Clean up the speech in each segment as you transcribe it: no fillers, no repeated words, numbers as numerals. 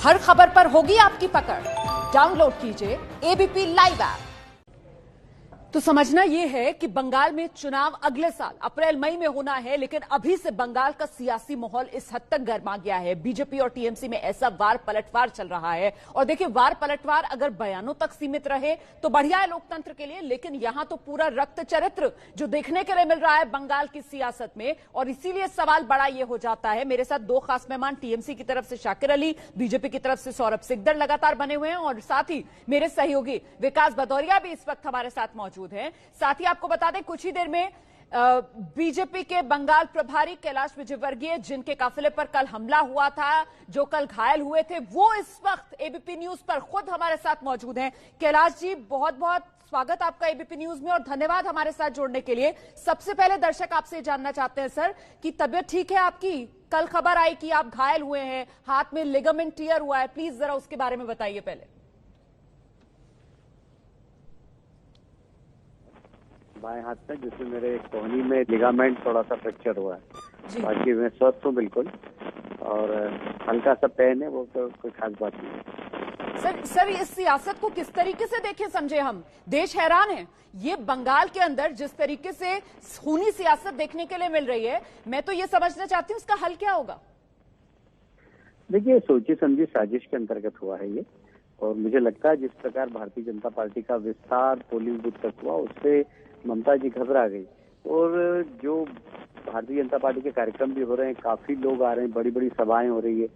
हर खबर पर होगी आपकी पकड़। डाउनलोड कीजिए एबीपी लाइव ऐप। तो समझना यह है कि बंगाल में चुनाव अगले साल अप्रैल मई में होना है, लेकिन अभी से बंगाल का सियासी माहौल इस हद तक गर्मा गया है। बीजेपी और टीएमसी में ऐसा वार पलटवार चल रहा है। और देखिए, वार पलटवार अगर बयानों तक सीमित रहे तो बढ़िया है लोकतंत्र के लिए, लेकिन यहां तो पूरा रक्त चरित्र जो देखने के लिए मिल रहा है बंगाल की सियासत में। और इसीलिए सवाल बड़ा यह हो जाता है। मेरे साथ दो खास मेहमान, टीएमसी की तरफ से शाकिर अली, बीजेपी की तरफ से सौरभ सिकदर लगातार बने हुए हैं, और साथ ही मेरे सहयोगी विकास भदौरिया भी इस वक्त हमारे साथ मौजूद हैं। साथ ही आपको बता दें, कुछ ही देर में बीजेपी के बंगाल प्रभारी कैलाश विजयवर्गीय, जिनके काफिले पर कल हमला हुआ था, जो कल घायल हुए थे, वो इस वक्त एबीपी न्यूज पर खुद हमारे साथ मौजूद हैं। कैलाश जी, बहुत बहुत स्वागत आपका एबीपी न्यूज में और धन्यवाद हमारे साथ जुड़ने के लिए। सबसे पहले दर्शक आपसे जानना चाहते हैं सर कि तबीयत ठीक है आपकी? कल खबर आई कि आप घायल हुए हैं, हाथ में लिगामेंट टियर हुआ है, प्लीज जरा उसके बारे में बताइए पहले। बाएं हाथ में, जिसमें मेरे कोहनी में लिगामेंट थोड़ा सा फ्रैक्चर हुआ है। बाकी मैं स्वस्थ हूँ बिल्कुल, और हल्का सा पेन है, वो तो कोई खास बात नहीं है। सर इस सियासत को किस तरीके से देखें समझे हम? देश हैरान है। ये बंगाल के अंदर जिस तरीके से खूनी सियासत देखने के लिए मिल रही है, मैं तो ये समझना चाहती हूँ इसका हल क्या होगा? देखिए, सोची समझी साजिश के अंतर्गत हुआ है ये, और मुझे लगता है जिस प्रकार भारतीय जनता पार्टी का विस्तार पोलिंग बूथ तक हुआ, उससे ममता जी घबरा गई। और जो भारतीय जनता पार्टी के कार्यक्रम भी हो रहे हैं, काफी लोग आ रहे हैं, बड़ी बड़ी सभाएं हो रही है,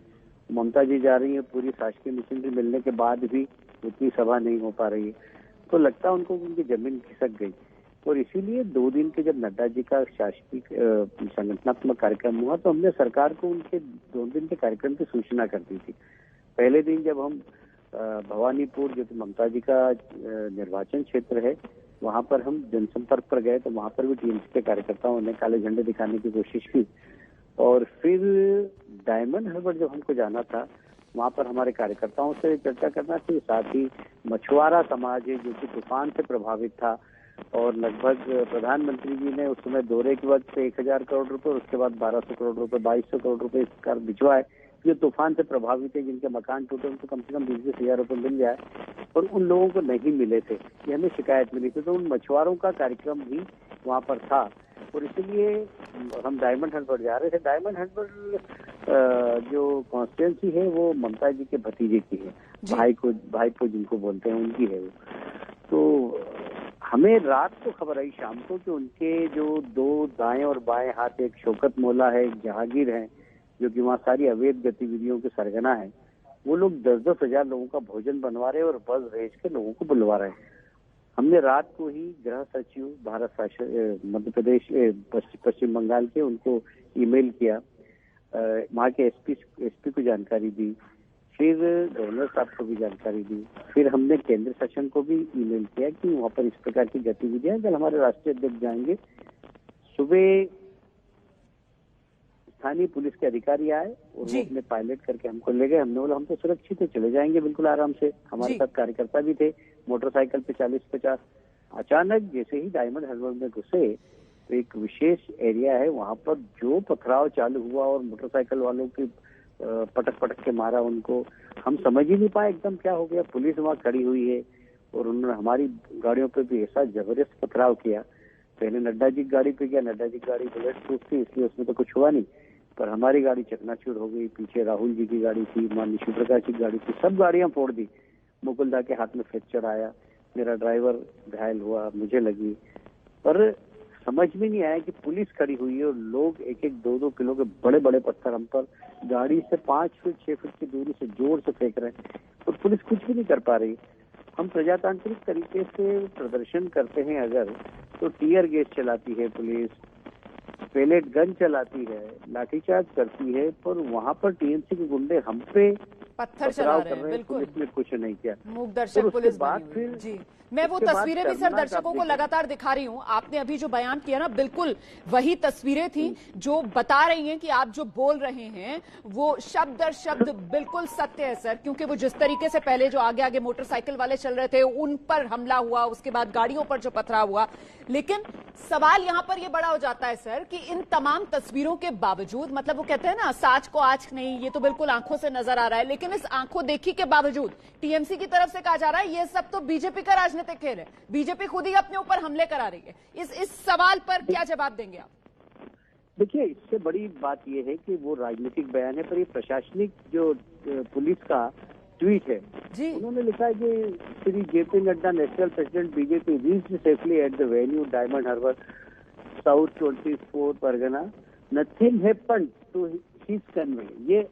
ममता जी जा रही है, पूरी शासकीय मशीनरी मिलने के बाद भी उतनी सभा नहीं हो पा रही है, तो लगता है उनको उनकी जमीन खिसक गई। और इसीलिए 2 दिन के जब नड्डा जी का शासकीय संगठनात्मक कार्यक्रम हुआ, तो हमने सरकार को उनके 2 दिन के कार्यक्रम की सूचना कर दी थी। पहले दिन जब हम भवानीपुर, जो कि ममता जी का निर्वाचन क्षेत्र है, वहां पर हम जनसंपर्क पर गए, तो वहां पर भी टीएमसी के कार्यकर्ताओं ने काले झंडे दिखाने की कोशिश की। और फिर डायमंड हार्बर जब हमको जाना था, वहां पर हमारे कार्यकर्ताओं से चर्चा करना थी। साथ ही मछुआरा समाज है, जो कि तूफान से प्रभावित था, और लगभग प्रधानमंत्री जी ने उस समय दौरे के वक्त 1000 करोड़ रुपए, उसके बाद 1200 करोड़ रुपए, 2200 करोड़ रुपए सरकार भिजवाए, जो तूफान से प्रभावित है, जिनके मकान टूटे, उनको कम से कम 20,000 रुपए मिल जाए, और उन लोगों को नहीं मिले थे, ये हमें शिकायत मिली थी। तो उन मछुआरों का कार्यक्रम भी वहाँ पर था, और इसलिए हम डायमंड हार्बर जा रहे थे। डायमंड हार्बर जो कॉन्स्टिट्यूंसी है, वो ममता जी के भतीजे की है, भाईपो जिनको बोलते हैं, उनकी है वो। तो हमें रात को खबर आई, शाम को, कि उनके जो 2 दाएं और बाएं हाथ, एक शौकत मौला है, एक जहांगीर है, जो कि वहाँ सारी अवैध गतिविधियों के सरगना है, वो लोग 10-10 हजार लोगों का भोजन बनवा रहे हैं और बस भेज के लोगों को बुलवा रहे हैं। हमने रात को ही गृह सचिव भारत मध्य प्रदेश पश्चिम बंगाल के, उनको ईमेल किया, वहाँ के एसपी को जानकारी दी, फिर गवर्नर साहब को भी जानकारी दी, फिर हमने केंद्र शासन को भी ईमेल किया कि वहाँ पर इस प्रकार की गतिविधियां। कल हमारे राष्ट्रीय अध्यक्ष जाएंगे, सुबह स्थानीय पुलिस के अधिकारी आए और वो अपने पायलट करके हमको ले गए। हमने बोला हम तो सुरक्षित है, चले जाएंगे बिल्कुल आराम से। हमारे साथ कार्यकर्ता भी थे, मोटरसाइकिल पे 40-50। अचानक जैसे ही डायमंड हार्बर में घुसे, तो एक विशेष एरिया है, वहां पर जो पथराव चालू हुआ और मोटरसाइकिल वालों की पटक पटक के मारा उनको, हम समझ ही नहीं पाए एकदम क्या हो गया। पुलिस वहाँ खड़ी हुई है, और उन्होंने हमारी गाड़ियों पे भी ऐसा जबरदस्त पथराव किया। पहले नड्डा जी की गाड़ी पे किया, नड्डा जी की गाड़ी बुलेट प्रूफ थी, इसलिए उसमें तो कुछ हुआ नहीं, पर हमारी गाड़ी चकनाचूर हो गई। पीछे राहुल जी की गाड़ी थी, माननीय शिव प्रकाश की गाड़ी थी, सब गाड़ियां फोड़ दी। मुकुलदा के हाथ में फ्रैक्चर आया, मेरा ड्राइवर घायल हुआ, मुझे लगी। पर समझ में नहीं आया कि पुलिस खड़ी हुई है और लोग 1-1, 2-2 किलो के बड़े बड़े पत्थर हम पर गाड़ी से 5 फीट 6 फीट की दूरी से जोर से फेंक रहे हैं, और पुलिस कुछ भी नहीं कर पा रही। हम प्रजातांत्रिक तरीके से प्रदर्शन करते हैं अगर, तो टीयर गैस चलाती है पुलिस, पेलेट गन चलाती है, लाठीचार्ज करती है, पर वहाँ पर टीएमसी के गुंडे हम पे पत्थर चला रहे हैं। बिल्कुल, पुलिस ने कुछ नहीं किया। मूक दर्शक पुलिस बाद फिर जी, मैं वो तस्वीरें भी सर दर्शकों को लगातार दिखा रही हूँ। आपने अभी जो बयान किया ना, बिल्कुल वही तस्वीरें थी जो बता रही हैं कि आप जो बोल रहे हैं वो शब्द दर शब्द बिल्कुल सत्य है सर। क्योंकि वो जिस तरीके से पहले जो आगे आगे मोटरसाइकिल वाले चल रहे थे, उन पर हमला हुआ, उसके बाद गाड़ियों पर जो पथराव हुआ। लेकिन सवाल यहां पर यह बड़ा हो जाता है सर कि इन तमाम तस्वीरों के बावजूद, मतलब वो कहते हैं ना, साच को आंच नहीं, ये तो बिल्कुल आंखों से नजर आ रहा है, लेकिन लेकिन इस आंखों देखी के बावजूद टीएमसी की तरफ से कहा जा रहा है ये सब तो बीजेपी का राजनीतिक खेल है, बीजेपी खुद ही अपने ऊपर हमले करा रही है। इस सवाल पर क्या जवाब देंगे आप? देखिए, इससे बड़ी बात यह है कि वो राजनीतिक बयान है, पर ये प्रशासनिक जो पुलिस का ट्वीट है जी। उन्होंने लिखा है कि Shri J P Nadda national president BJP reached safely at the venue diamond harbour south 24 Pargana, nothing happened to his convoy. ये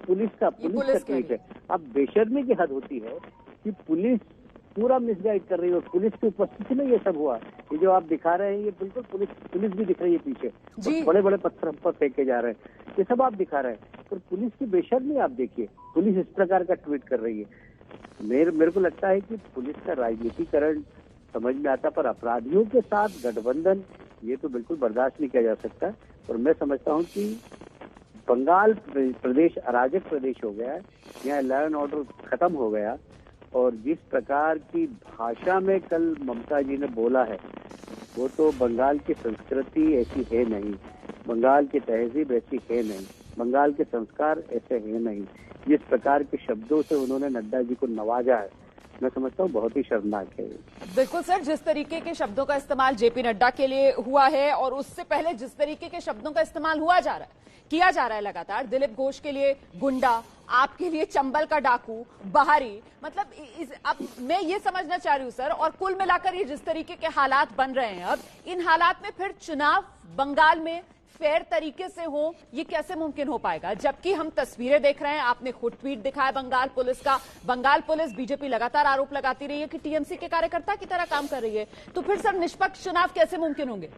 पुलिस का ट्वीट है। अब बेशर्मी की हद होती है कि पुलिस पूरा मिसगाइड कर रही है और पुलिस की उपस्थिति में ये सब हुआ। ये जो आप दिखा रहे हैं ये बिल्कुल पुलिस भी दिख रही है पीछे, बड़े बड़े पत्थर हम पर फेंके जा रहे हैं, ये सब आप दिखा रहे हैं। पर पुलिस की बेशर्मी आप देखिए, पुलिस इस प्रकार का ट्वीट कर रही है। मेरे को लगता है कि पुलिस का राजनीतिकरण समझ में आता, पर अपराधियों के साथ गठबंधन ये तो बिल्कुल बर्दाश्त नहीं किया जा सकता। और मैं समझता हूँ कि बंगाल प्रदेश अराजक प्रदेश हो गया है, यहाँ लॉ एंड ऑर्डर खत्म हो गया। और जिस प्रकार की भाषा में कल ममता जी ने बोला है वो तो बंगाल की संस्कृति ऐसी है नहीं, बंगाल की तहजीब ऐसी है नहीं, बंगाल के संस्कार ऐसे है नहीं। जिस प्रकार के शब्दों से उन्होंने नड्डा जी को नवाजा है, मैं समझता हूँ बहुत ही शर्मनाक है। बिल्कुल सर, जिस तरीके के शब्दों का इस्तेमाल जेपी नड्डा के लिए हुआ है और उससे पहले जिस तरीके के शब्दों का इस्तेमाल किया जा रहा है लगातार, दिलीप घोष के लिए गुंडा, आपके लिए चंबल का डाकू, बाहरी, मतलब अब मैं ये समझना चाह रही हूँ सर, और कुल मिलाकर ये जिस तरीके के हालात बन रहे हैं अब, इन हालात में फिर चुनाव बंगाल में फेयर तरीके से हो, ये कैसे मुमकिन हो पाएगा? जबकि हम तस्वीरें देख रहे हैं, आपने खुद ट्वीट दिखाया बंगाल पुलिस का, बंगाल पुलिस बीजेपी लगातार आरोप लगाती रही है कि टीएमसी के कार्यकर्ता की तरह काम कर रही है। तो फिर सर निष्पक्ष चुनाव कैसे मुमकिन होंगे?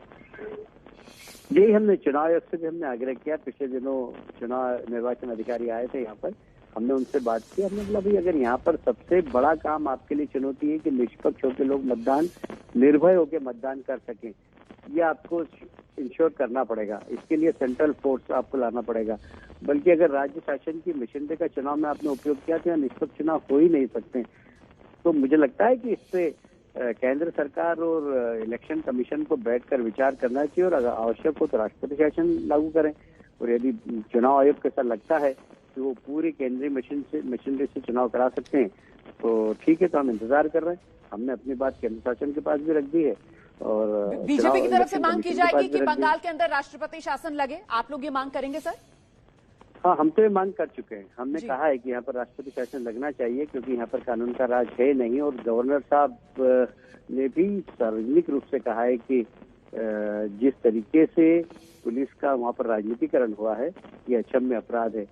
यही हमने चुनाव आयोग से भी हमने आग्रह किया। पिछले दिनों चुनाव निर्वाचन अधिकारी आए थे यहाँ पर, हमने उनसे बात की। हमने बोला भाई अगर यहाँ पर सबसे बड़ा काम आपके लिए चुनौती है कि निष्पक्ष होकर लोग मतदान निर्भय होकर मतदान कर सकें, ये आपको इंश्योर करना पड़ेगा। इसके लिए सेंट्रल फोर्स आपको लाना पड़ेगा। बल्कि अगर राज्य शासन की मशीनरी का चुनाव में आपने उपयोग किया तो यहाँ निष्पक्ष चुनाव हो ही नहीं सकते। तो मुझे लगता है कि इससे केंद्र सरकार और इलेक्शन कमीशन को बैठकर विचार करना चाहिए और अगर आवश्यक हो तो राष्ट्रपति शासन लागू करें। और यदि चुनाव आयोग के साथ लगता है कि वो पूरी केंद्रीय मशीनरी से चुनाव करा सकते हैं तो ठीक है, तो हम इंतजार कर रहे हैं। हमने अपनी बात केंद्र शासन के पास भी रख दी है और बीजेपी की तरफ से मांग की जाएगी कि बंगाल के अंदर राष्ट्रपति शासन लगे। आप लोग ये मांग करेंगे सर? हाँ, हम तो ये मांग कर चुके हैं। हमने कहा है कि यहाँ पर राष्ट्रपति शासन लगना चाहिए क्योंकि यहाँ पर कानून का राज है नहीं। और गवर्नर साहब ने भी सार्वजनिक रूप से कहा है कि जिस तरीके से पुलिस का वहाँ पर राजनीतिकरण हुआ है ये अक्षम्य अपराध है।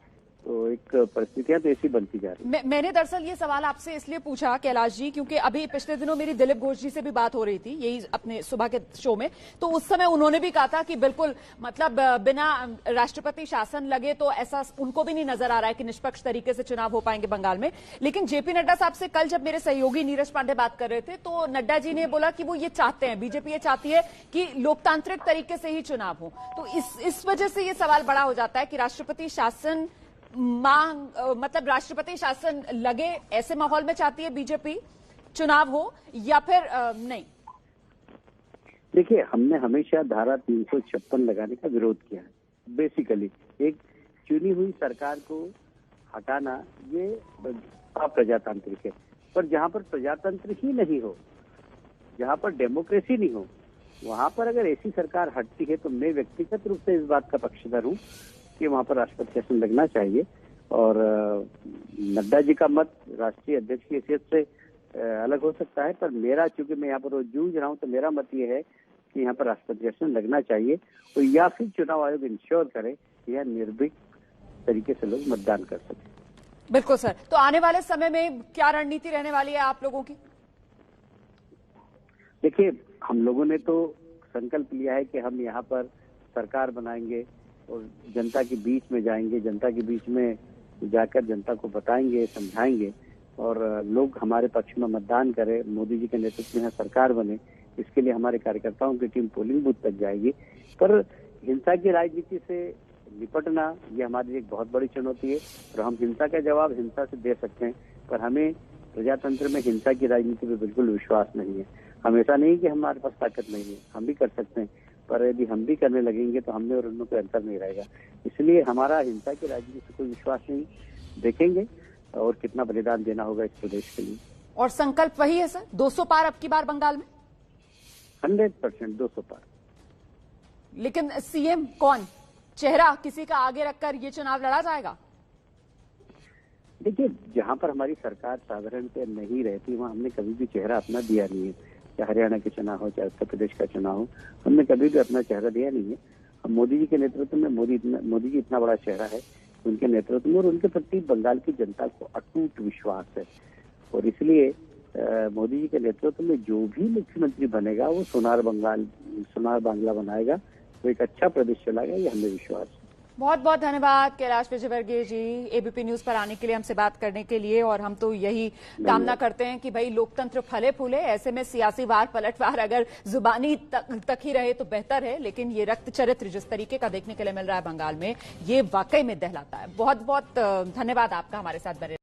तो एक परिस्थितियां तो ऐसी बनती जा रही। मैंने दरअसल ये सवाल आपसे इसलिए पूछा कैलाश जी क्योंकि अभी पिछले दिनों मेरी दिलीप घोष जी से भी बात हो रही थी यही अपने सुबह के शो में, तो उस समय उन्होंने भी कहा था कि बिल्कुल मतलब बिना राष्ट्रपति शासन लगे तो ऐसा उनको भी नहीं नजर आ रहा है कि निष्पक्ष तरीके से चुनाव हो पाएंगे बंगाल में। लेकिन जेपी नड्डा साहब से कल जब मेरे सहयोगी नीरज पांडे बात कर रहे थे तो नड्डा जी ने बोला कि वो ये चाहते हैं, बीजेपी ये चाहती है कि लोकतांत्रिक तरीके से ही चुनाव हो। तो इस वजह से ये सवाल बड़ा हो जाता है कि राष्ट्रपति शासन मतलब राष्ट्रपति शासन लगे ऐसे माहौल में चाहती है बीजेपी चुनाव हो या फिर नहीं? देखिए, हमने हमेशा धारा 356 लगाने का विरोध किया है। बेसिकली एक चुनी हुई सरकार को हटाना ये अप्रजातांत्रिक है। पर जहां पर प्रजातंत्र ही नहीं हो, जहां पर डेमोक्रेसी नहीं हो, वहां पर अगर ऐसी सरकार हटती है तो मैं व्यक्तिगत रूप से इस बात का पक्षधर हूं कि वहां पर राष्ट्रपति शासन लगना चाहिए। और नड्डा जी का मत राष्ट्रीय अध्यक्ष की हैसियत से अलग हो सकता है, पर मेरा, चूंकि मैं यहाँ पर जूझ रहा हूँ, तो मेरा मत ये है कि यहाँ पर राष्ट्रपति शासन लगना चाहिए। तो या फिर चुनाव आयोग इंश्योर करे कि यह निर्भीक तरीके से लोग मतदान कर सके। बिल्कुल सर। तो आने वाले समय में क्या रणनीति रहने वाली है आप लोगों की? देखिए, हम लोगों ने तो संकल्प लिया है कि हम यहाँ पर सरकार बनाएंगे और जनता के बीच में जाएंगे, जनता के बीच में जाकर जनता को बताएंगे, समझाएंगे और लोग हमारे पक्ष में मतदान करें, मोदी जी के नेतृत्व में सरकार बने। इसके लिए हमारे कार्यकर्ताओं की टीम पोलिंग बूथ तक जाएगी। पर हिंसा की राजनीति से निपटना ये हमारे लिए एक बहुत बड़ी चुनौती है और हम हिंसा का जवाब हिंसा से दे सकते हैं, पर हमें प्रजातंत्र में हिंसा की राजनीति में बिल्कुल विश्वास नहीं है। हमेशा नहीं कि हमारे पास ताकत नहीं है, हम भी कर सकते हैं, पर यदि हम भी करने लगेंगे तो हमने और उनमें कोई अंतर नहीं रहेगा। इसलिए हमारा हिंसा की राजनीति से कोई विश्वास नहीं। देखेंगे और कितना बलिदान देना होगा इस प्रदेश के लिए। और संकल्प वही है सर, 200 पार अब की बार बंगाल में? 100% 200 पार। लेकिन सीएम कौन, चेहरा किसी का आगे रखकर ये चुनाव लड़ा जाएगा? देखिए, जहां पर हमारी सरकार साधारण पे नहीं रहती वहां हमने कभी भी चेहरा अपना दिया नहीं है। चाहे हरियाणा के चुनाव हो, चाहे उत्तर प्रदेश का चुनाव हो, हमने कभी भी अपना चेहरा दिया नहीं है। हम मोदी जी के नेतृत्व में, मोदी जी इतना बड़ा चेहरा है, उनके नेतृत्व में और उनके प्रति बंगाल की जनता को अटूट विश्वास है। और इसलिए मोदी जी के नेतृत्व में जो भी मुख्यमंत्री बनेगा वो सोनार बांग्ला बनाएगा, वो एक अच्छा प्रदेश चलाएगा, ये हमें विश्वास है। बहुत बहुत धन्यवाद कैलाश विजयवर्गीय जी, एबीपी न्यूज पर आने के लिए, हमसे बात करने के लिए। और हम तो यही कामना करते हैं कि भाई लोकतंत्र फले फूले। ऐसे में सियासी वार पलटवार अगर जुबानी तक ही रहे तो बेहतर है, लेकिन ये रक्त चरित्र जिस तरीके का देखने के लिए मिल रहा है बंगाल में, ये वाकई में दहलाता है। बहुत बहुत धन्यवाद आपका हमारे साथ बने